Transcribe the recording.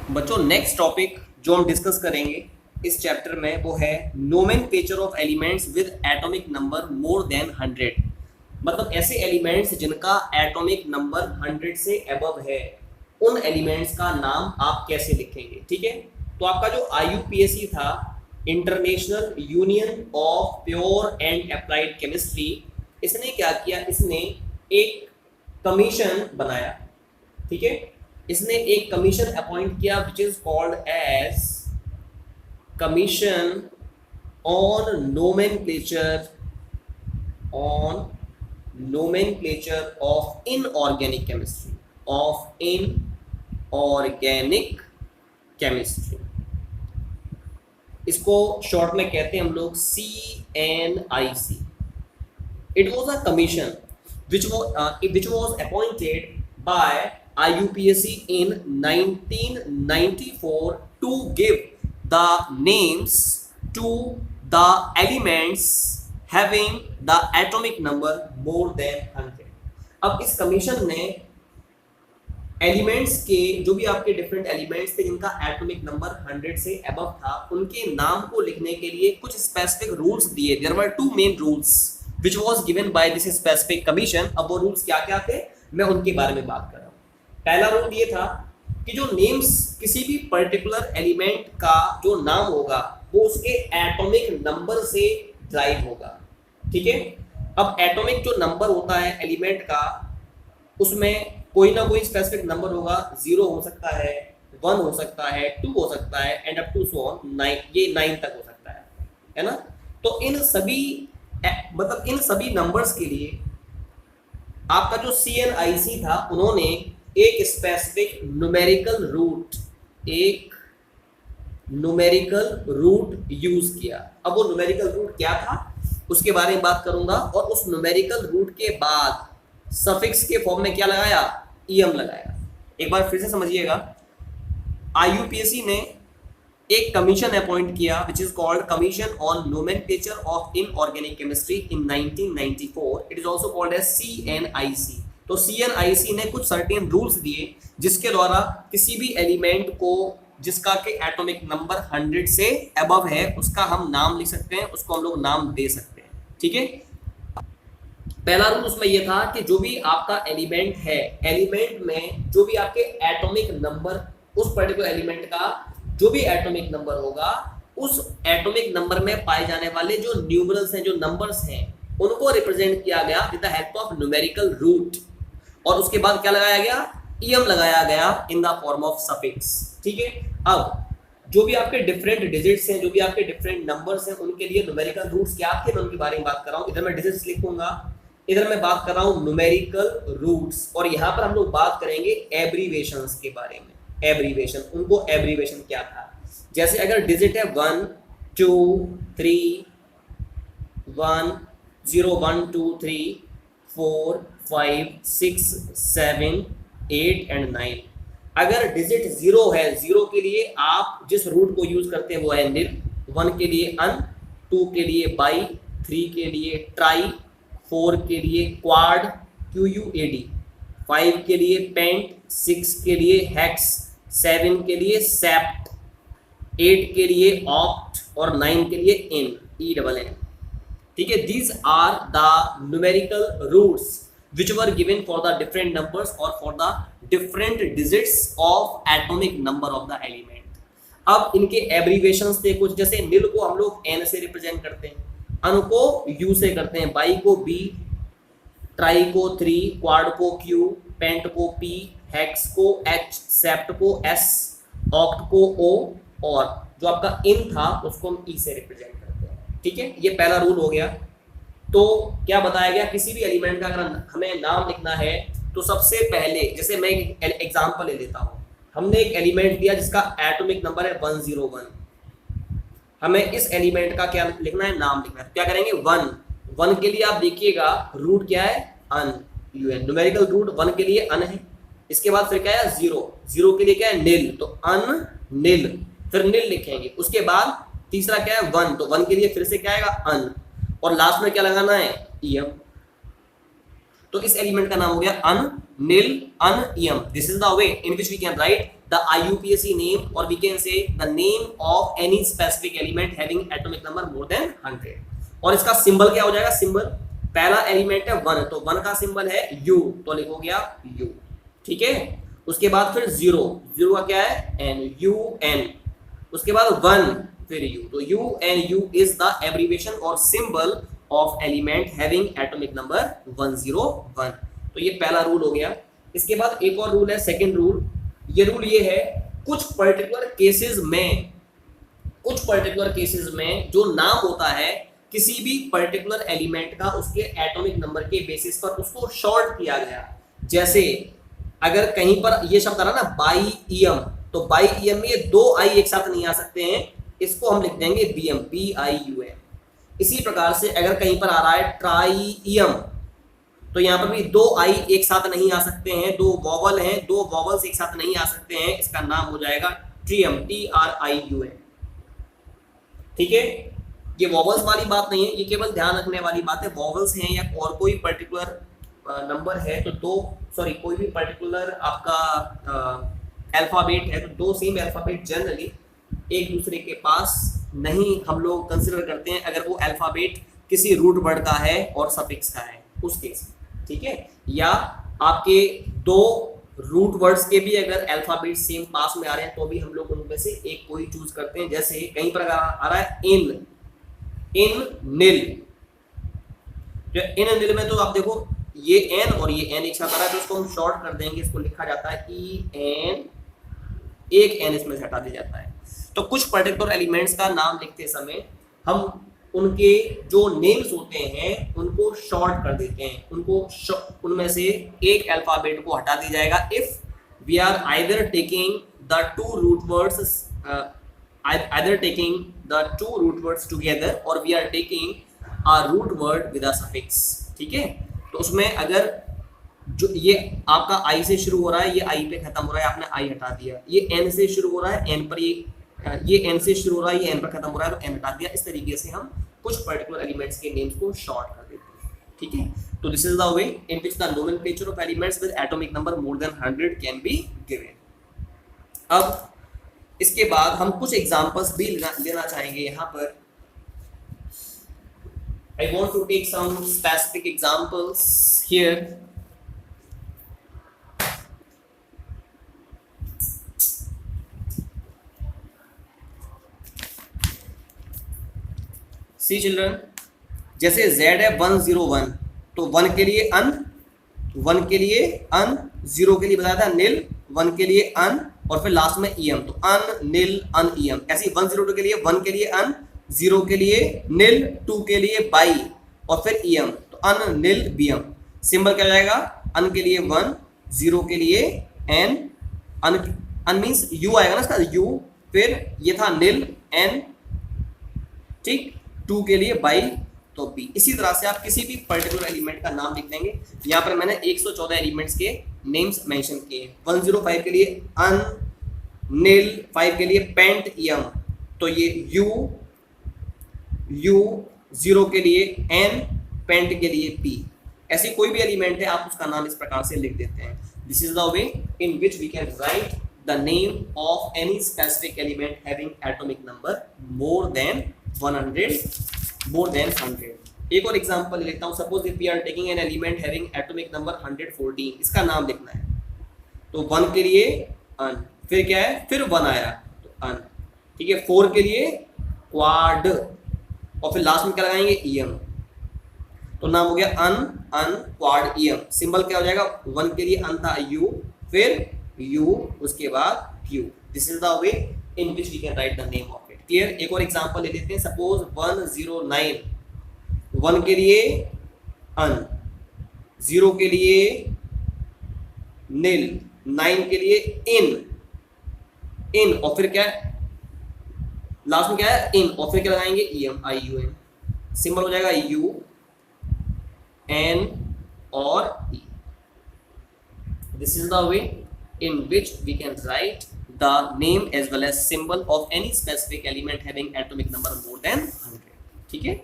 बच्चों next topic जो हम डिस्कस करेंगे इस चैप्टर में वो है nomenclature of elements with atomic number more than 100। मतलब ऐसे एलिमेंट्स जिनका एटॉमिक नंबर 100 से अबव है, उन एलिमेंट्स का नाम आप कैसे लिखेंगे। ठीक है, तो आपका जो IUPAC था, international union of pure and applied chemistry, इसने क्या किया, इसने एक कमीशन बनाया। ठीक है, इसने एक कमीशन अपॉइंट किया which is called as commission on nomenclature of inorganic chemistry. इसको शॉर्ट में कहते हैं हम लोग CNIC। It was a commission which was appointed by IUPAC in 1994 to give the names to the elements having the atomic number more than 100। अब इस commission ने elements के, जो भी आपके डिफरेंट एलिमेंट्स थे जिनका एटॉमिक नंबर 100 से अबव था, उनके नाम को लिखने के लिए कुछ स्पेसिफिक रूल्स दिए। There were two main rules which was given by this specific commission। अब वो रूल्स क्या क्या थे, मैं उनके बारे में बात कर रहा हूँ। पहला रूल ये था कि जो नेम्स, किसी भी पर्टिकुलर एलिमेंट का जो नाम होगा वो उसके एटॉमिक नंबर से ड्राइव होगा। ठीक है, अब एटॉमिक जो नंबर होता है एलिमेंट का, उसमें कोई ना कोई स्पेसिफिक नंबर होगा। 0 हो सकता है, 1 हो सकता है, 2 हो सकता है, and up to so on 9, ये 9 तक हो सकता है ना। तो इन सभी नंबर्स के लिए आपका जो CNIC था, उन्होंने एक स्पेसिफिक न्यूमेरिकल रूट यूज किया। अब वो न्यूमेरिकल रूट क्या था उसके बारे में बात करूंगा, और उस न्यूमेरिकल रूट के बाद सफिक्स के फॉर्म में क्या लगाया, EM लगाया। एक बार फिर से समझिएगा, IUPAC ने एक कमीशन अपॉइंट किया which is called commission on nomenclature of inorganic chemistry in 1994। It is also called as CNIC। तो CNIC ने कुछ सर्टेन रूल्स दिए जिसके द्वारा किसी भी एलिमेंट को जिसका के एटॉमिक नंबर 100 से अबव है उसका हम नाम लिख सकते हैं, उसको हम लोग नाम दे सकते हैं। ठीक है, पहला रूल उसमें यह था कि जो भी आपका एलिमेंट है, एलिमेंट में जो भी आपके एटॉमिक नंबर, उस पर्टिकुलर एलिमेंट का जो भी एटॉमिक नंबर होगा, उस एटॉमिक नंबर में पाए जाने वाले जो न्यूमरल्स हैं, जो नंबर्स हैं, उनको रिप्रेजेंट किया गया with the help of numerical root. और उसके बाद क्या लगाया गया, EM लगाया गया in the form of suffix. ठीक है, अब जो भी आपके डिफरेंट डिजिट्स हैं, जो भी आपके डिफरेंट नंबर्स हैं, उनके लिए न्यूमेरिकल रूट्स क्या थे, मैं उनके बारे में बात कर रहा हूँ। इधर मैं डिजिट्स लिखूंगा, इधर मैं बात कर रहा हूँ न्यूमेरिकल रूट्स, और यहाँ पर हम लोग बात करेंगे एब्रीवेशंस के बारे में। एब्रीवेशन, उनको एब्रीवेशन क्या था, जैसे अगर डिजिट है 1 2 3 1 0 1 2 3 4 5 6 7 8 एंड 9। अगर डिजिट 0 है, 0 के लिए आप जिस रूट को यूज करते हैं वो है निल, 1 के लिए अन, 2 के लिए बाई, 3 के लिए ट्राई, 4 के लिए क्वाड QUAD, 5 के लिए पेंट, 6 के लिए हेक्स, 7 के लिए सेप्ट, 8 के लिए ऑक्ट, और 9 के लिए EN। ठीक है, these are the numerical roots which were given for the different numbers or for the different digits of atomic number of the element। अब इनके एब्रीवेशंस थे कुछ, जैसे निल को हम लोग N से रिप्रेजेंट करते हैं, अन को U से करते हैं, बाई को B, ट्राई को 3, क्वाड को Q, पेंट को P, हेक्स को H, सेप्ट को S, ऑक्ट को O, और जो आपका इन था उसको हम E से रिप्रेजेंट करते हैं। ठीक है, ये पहला रूल हो गया। तो क्या बताया गया, किसी भी एलिमेंट का अगर हमें नाम लिखना है तो सबसे पहले, जैसे मैं एक एग्जांपल ले लेता हूं, हमने एक एलिमेंट दिया जिसका एटॉमिक नंबर है 101। हमें इस एलिमेंट का क्या लिखना है, नाम लिखना है। क्या करेंगे, 1 के लिए आप देखिएगा रूट क्या है, अन, UN, न्यूमेरिकल रूट 1 के लिए अन है। इसके बाद फिर क्या है, 0 के लिए क्या है, निल, तो अन निल, फिर निल लिखेंगे। उसके बाद तीसरा क्या है, 1, तो 1 के लिए फिर से क्या आएगा, अन, और लास्ट में क्या लगाना है, EM। तो इस एलिमेंट का नाम हो गया un, nil, un, EM। This is the way in which we can write the IUPAC name or we can say the name of any specific element having atomic number more than 100। और इसका symbol क्या हो जाएगा, symbol पहला element है 1 तो 1 का symbol है U तो लिखो गया U, ठीक है। उसके बाद फिर 0 का क्या है N, UN, उसके बाद 1 फिर U, तो UNU इज द एब्रीविएशन और symbol of element having atomic number 101। तो ये पहला रूल हो गया। इसके बाद एक और रूल है, सेकंड रूल। ये रूल ये है, कुछ पर्टिकुलर केसेस में जो नाम होता है किसी भी पर्टिकुलर एलिमेंट का उसके एटॉमिक नंबर के बेसिस पर उसको शॉर्ट किया गया। जैसे अगर कहीं पर ये शब्द आ रहा ना बाईईएम, तो बाईईएम में ये 2 आई एक साथ नहीं आ सकते हैं, इसको हम लिख देंगे बीएम, BIUM। इसी प्रकार से अगर कहीं पर आ रहा है ट्राईईएम, तो यहाँ पर भी 2 आई एक साथ नहीं आ सकते हैं, 2 वॉवल हैं, 2 वॉवल्स एक साथ नहीं आ सकते हैं, इसका नाम हो जाएगा ट्रियम, TRIUM, ठीक है। ये वॉवल्स वाली बात नहीं है, ये केवल ध्यान रखने वाली बात है। वॉवल्स हैं या और कोई पर्टिकुलर नंबर है तो कोई भी पर्टिकुलर आपका अल्फाबेट है तो 2 सेम अल्फाबेट जनरली एक दूसरे के पास नहीं हम लोग कंसिडर करते हैं अगर वो अल्फाबेट किसी रूट वर्ड का है और सफिक्स का है उस केस, ठीक है। या आपके 2 रूट वर्ड्स के भी अगर अल्फाबेट सेम पास में आ रहे हैं तो भी हम लोग उनमें से एक कोई चूज करते हैं। जैसे कहीं पर आ रहा है इन नील, जो इन नील में तो आप देखो ये एन और ये एन एक साथ आ रहा है तो उसको हम शॉर्ट कर देंगे, इसको लिखा जाता है EN, एक एन इसमें से हटा दिया जाता है। तो कुछ पर्टिकुलर एलिमेंट्स का नाम लिखते समय हम उनके जो नेम्स होते हैं उनको शॉर्ट कर देते हैं, उनमें से एक अल्फाबेट को हटा दिया जाएगा if we are either taking the 2 root words together और we are taking a root word with a suffix, ठीक है। तो उसमें अगर जो ये आपका आई से शुरू हो रहा है, ये आई पे खत्म हो रहा है, आपने आई हटा दिया। ये एन से शुरू हो रहा है, एन पर ये एन से शुरू हो रहा है, ये एन पर खत्म हो रहा है तो एन हटा दिया। इस तरीके से हम कुछ पर्टिकुलर एलिमेंट्स के नेम्स को शॉर्ट कर देते हैं, ठीक है। तो this is the way in which the nomenclature of elements with atomic number more than 100 can be given. अब इसके बाद हम कुछ एग्जांपल्स भी लेना चाहेंगे यहाँ पर। I want to take some specific examples here. See children, जैसे Z है 101 तो 1 के लिए अन, 1 के लिए अन, 0 के लिए बताया था नील, 1 के लिए अन और फिर लास्ट में EM, तो अन नील अन EM। ऐसे 102 के लिए 1 के लिए अन, 0 के लिए नील, 2 के लिए बाई और फिर EM, तो अन नील BM। सिंबल क्या जाएगा, अन के लिए 1, 0 के लिए N, अन मीन्स U आएगा ना इसका U, फिर ये था नील N, ठीक, 2 के लिए बाई तो B। इसी तरह से आप किसी भी पर्टिकुलर एलिमेंट का नाम लिख देंगे। यहाँ पर मैंने 114 एलिमेंट्स के नेम्स मेंशन किए। 105 के लिए अन नील, 5 के लिए पेंट EM, तो ये U, 0 के लिए N, पेंट के लिए P। ऐसी कोई भी एलिमेंट है आप उसका नाम इस प्रकार से लिख देते हैं। This is the way in which we can write the name of any specific element having atomic number more than 100। एक और एग्जांपल लेता हूं। Suppose if we are taking an element having atomic number 114, इसका नाम लिखना है तो 1 के लिए अन, फिर क्या है, फिर 1 आया तो अन, ठीक है। 4 के लिए क्वाड और फिर लास्ट में क्या लगाएंगे EM, तो नाम हो गया अन क्वाड EM। सिंबल क्या हो जाएगा, 1 के लिए अन था U, फिर U, उसके बाद Q। This is the way in which we can write the name of it. Clear. एक और एग्जांपल ले लेते हैं। सपोज 109, 1 के लिए अन, 0 के लिए नील, 9 के लिए इन और फिर क्या है लास्ट में क्या है इन और फिर क्या लगाएंगे EM, IUN। सिंबल हो जाएगा U, N और E। This is the way in which we can write the name as well as symbol of any specific element having atomic number more than 100, ठीक है।